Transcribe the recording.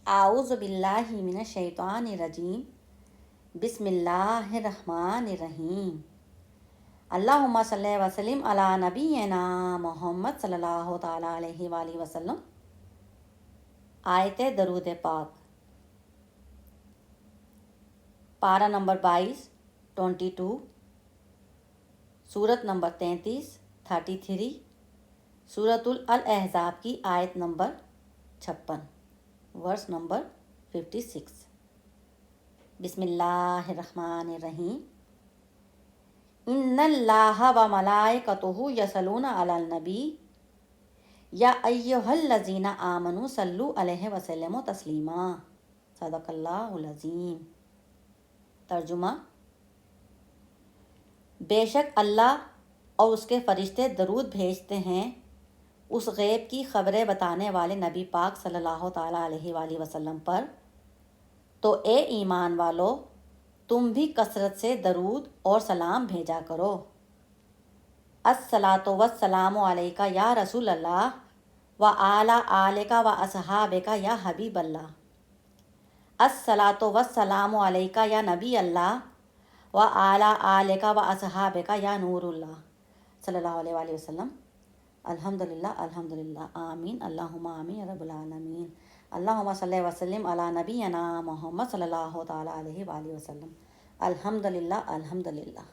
اعوذ باللہ من الشیطان الرجیم، بسم اللہ الرحمن الرحیم۔ اللہم صلی وسلم علی نبینا محمد صلی اللہ تعالیٰ علیہ وآلہ وسلم۔ آیت درود پاک، پارہ نمبر 22، سورت نمبر 33، سورۃ الاحزاب کی آیت نمبر 56، ورس نمبر 56۔ بسم اللہ الرحمن الرحیم۔ ان اللہ و ملائکتہ یصلون علی النبی یا ایھا الذین آمنوا صلوا علیہ وسلموا تسلیما۔ صدق اللہ العظیم۔ ترجمہ: بے شک اللہ اور اس کے فرشتے درود بھیجتے ہیں اس غیب کی خبریں بتانے والے نبی پاک صلی اللہ تعالیٰ علیہ وآلہ وسلم پر، تو اے ایمان والو تم بھی کثرت سے درود اور سلام بھیجا کرو۔ الصلاۃ والسلام علیک یا رسول اللہ وعلی آلک واصحابک یا حبیب اللہ۔ الصلاۃ والسلام علیک یا نبی اللہ وعلی آلک واصحابک یا نور اللہ، صلی اللہ علیہ وآلہ وسلم۔ الحمدللہ الحمدللہ، آمین اللہم آمین یا رب العالمین۔ اللہم صلی وسلم علی نبینا محمد صلی اللہ تعالیٰ علیہ وآلہ وسلم۔ الحمدللہ الحمدللہ۔